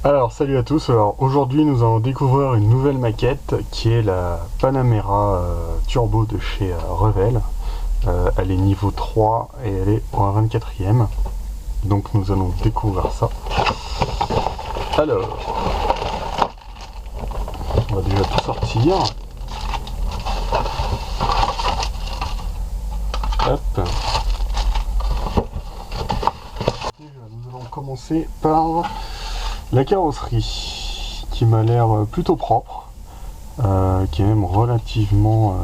Alors salut à tous, alors aujourd'hui nous allons découvrir une nouvelle maquette qui est la Panamera Turbo de chez Revell. Elle est niveau 3 et elle est au 24e, donc nous allons découvrir ça. Alors, on va déjà tout sortir. Hop. Déjà, nous allons commencer par la carrosserie, qui m'a l'air plutôt propre, qui est même relativement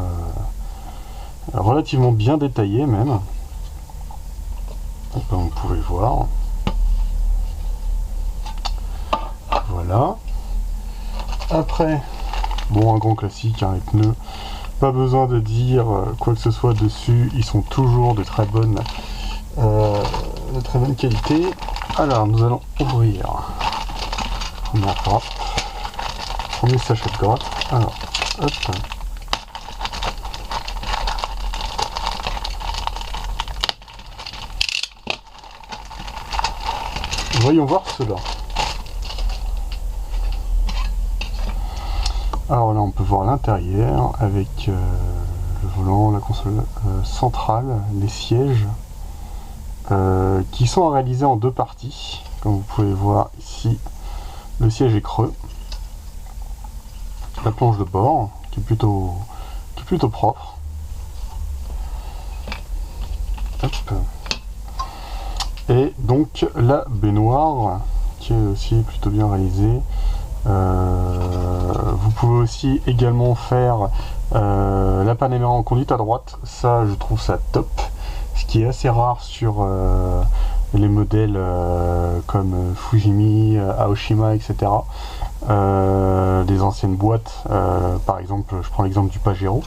bien détaillée même, comme vous pouvez le voir. Voilà. Après, bon, un grand classique, hein, les pneus. Pas besoin de dire quoi que ce soit dessus, ils sont toujours de très bonne qualité. Alors, nous allons ouvrir. Première grappe. Premier sachet de grappe. Alors, hop. Voyons voir cela. Alors là, on peut voir l'intérieur avec le volant, la console centrale, les sièges qui sont réalisés en deux parties. Comme vous pouvez voir ici, le siège est creux. La planche de bord qui est plutôt propre. Hop. Et donc la baignoire qui est aussi plutôt bien réalisée. Vous pouvez aussi également faire la Panamera en conduite à droite, ça je trouve ça top, ce qui est assez rare sur les modèles comme Fujimi, Aoshima, etc. Des anciennes boîtes, par exemple, je prends l'exemple du Pajero.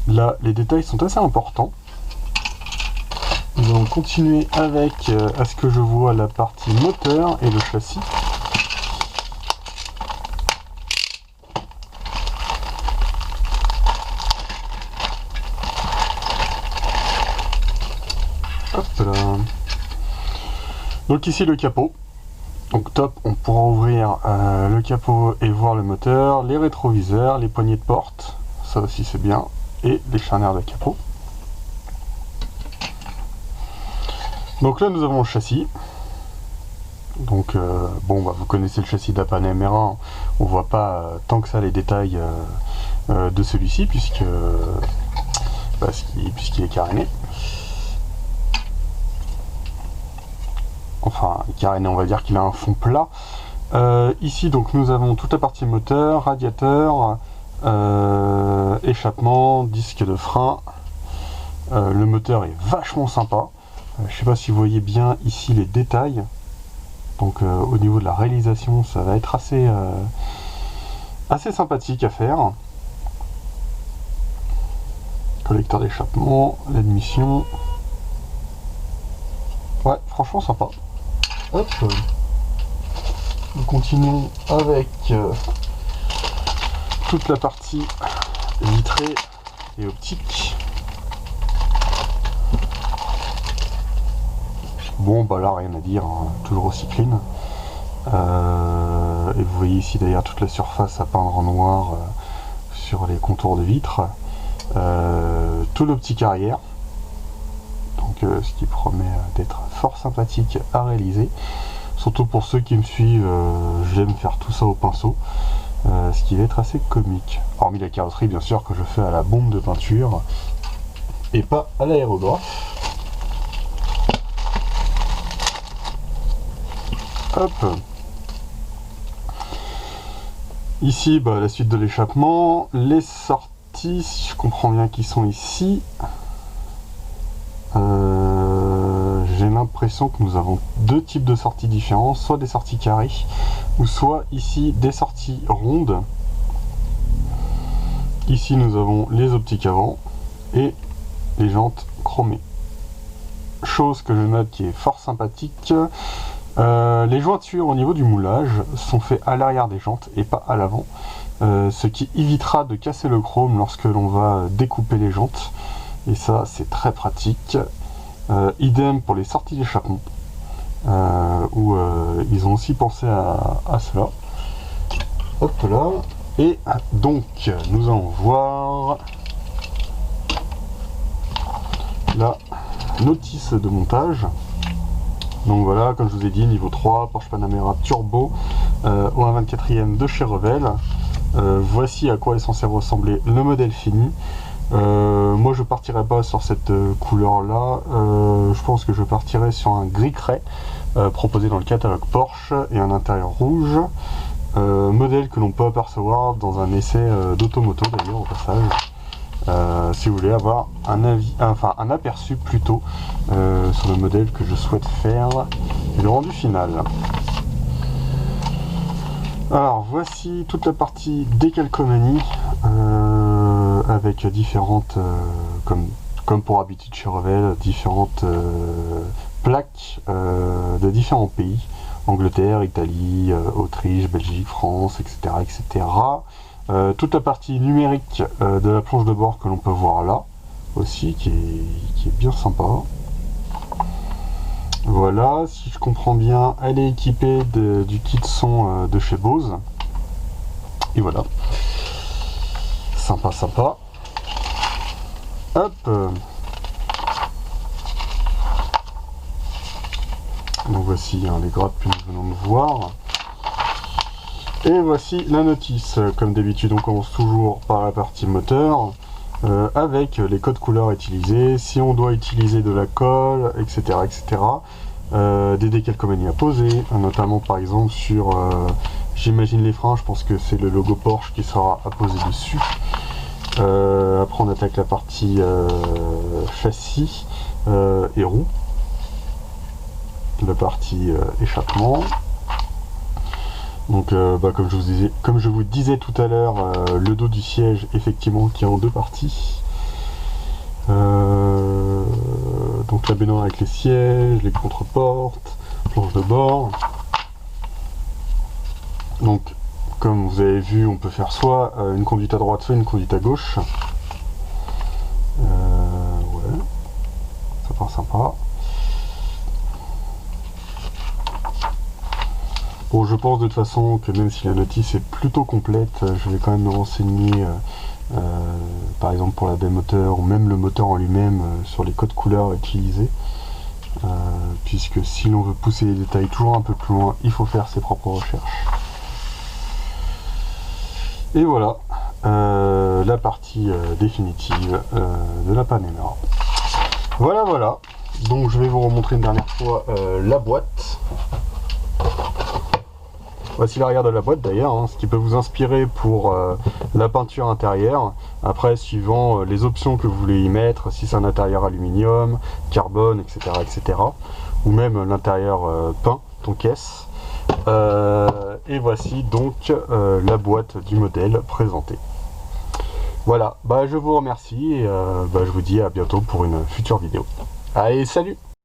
Là, les détails sont assez importants. Nous allons continuer avec, à ce que je vois, la partie moteur et le châssis. Hop là. Donc ici le capot. Donc top, on pourra ouvrir le capot et voir le moteur, les rétroviseurs, les poignées de porte, ça aussi c'est bien, et les charnières de capot. Donc là nous avons le châssis. Donc bon, bah, vous connaissez le châssis de la Panamera, on voit pas tant que ça les détails de celui-ci puisqu'il est caréné. Enfin, caréné, on va dire qu'il a un fond plat. Ici donc nous avons toute la partie moteur, radiateur, échappement, disque de frein. Le moteur est vachement sympa. Je sais pas si vous voyez bien ici les détails. Donc au niveau de la réalisation, ça va être assez sympathique à faire. Collecteur d'échappement, l'admission. Ouais, franchement sympa. Hop. Nous continuons avec toute la partie vitrée et optique. Bon, bah là, rien à dire, hein, toujours aussi clean. Et vous voyez ici d'ailleurs toute la surface à peindre en noir sur les contours de vitres. Tout l'optique arrière. Donc, ce qui promet d'être fort sympathique à réaliser. Surtout pour ceux qui me suivent, j'aime faire tout ça au pinceau. Ce qui va être assez comique. Hormis la carrosserie, bien sûr, que je fais à la bombe de peinture et pas à l'aérographe. Hop. Ici, bah, la suite de l'échappement, les sorties, si je comprends bien, qui sont ici. J'ai l'impression que nous avons deux types de sorties différents, soit des sorties carrées, ou soit ici des sorties rondes. Ici nous avons les optiques avant et les jantes chromées. Chose que je note qui est fort sympathique. Les jointures au niveau du moulage sont faites à l'arrière des jantes et pas à l'avant, ce qui évitera de casser le chrome lorsque l'on va découper les jantes, et ça c'est très pratique. Idem pour les sorties d'échappement. où ils ont aussi pensé à cela. Hop là. Et donc nous allons voir la notice de montage. Donc voilà, comme je vous ai dit, niveau 3, Porsche Panamera Turbo au 1/24e de chez Revell. Voici à quoi est censé ressembler le modèle fini. Moi je partirai pas sur cette couleur là, je pense que je partirai sur un gris craie proposé dans le catalogue Porsche et un intérieur rouge, modèle que l'on peut apercevoir dans un essai d'automoto d'ailleurs au passage, si vous voulez avoir un aperçu plutôt sur le modèle que je souhaite faire et le rendu final. Alors voici toute la partie décalcomanie avec différentes, comme pour habitude chez Revell, différentes plaques de différents pays, Angleterre, Italie, Autriche, Belgique, France, etc. etc. Toute la partie numérique de la planche de bord que l'on peut voir là aussi, qui est bien sympa. Voilà, si je comprends bien, elle est équipée du kit son de chez Bose. Et voilà. Sympa, sympa. Hop. Donc voici les grappes que nous venons de voir. Et voici la notice. Comme d'habitude, on commence toujours par la partie moteur. Avec les codes couleurs utilisés, si on doit utiliser de la colle, etc. etc. Des décalcomanies à poser, notamment par exemple sur, j'imagine les freins, je pense que c'est le logo Porsche qui sera apposé dessus. Après on attaque la partie châssis et roues, la partie échappement. Donc comme je vous disais tout à l'heure, le dos du siège effectivement qui est en deux parties. Donc la baignoire avec les sièges, les contreportes, planche de bord. Donc comme vous avez vu, on peut faire soit une conduite à droite, soit une conduite à gauche. Ouais, ça part sympa. Bon, je pense de toute façon que même si la notice est plutôt complète, je vais quand même me renseigner, par exemple pour la baie moteur ou même le moteur en lui-même, sur les codes couleurs utilisés. Puisque si l'on veut pousser les détails toujours un peu plus loin, il faut faire ses propres recherches. Et voilà, la partie définitive de la Panamera. Voilà, voilà. Donc je vais vous remontrer une dernière fois la boîte. Voici l'arrière de la boîte d'ailleurs, hein, ce qui peut vous inspirer pour la peinture intérieure. Après, suivant les options que vous voulez y mettre, si c'est un intérieur aluminium, carbone, etc. etc. ou même l'intérieur peint, en caisse. Et voici donc la boîte du modèle présentée. Voilà, je vous remercie et je vous dis à bientôt pour une future vidéo. Allez, salut!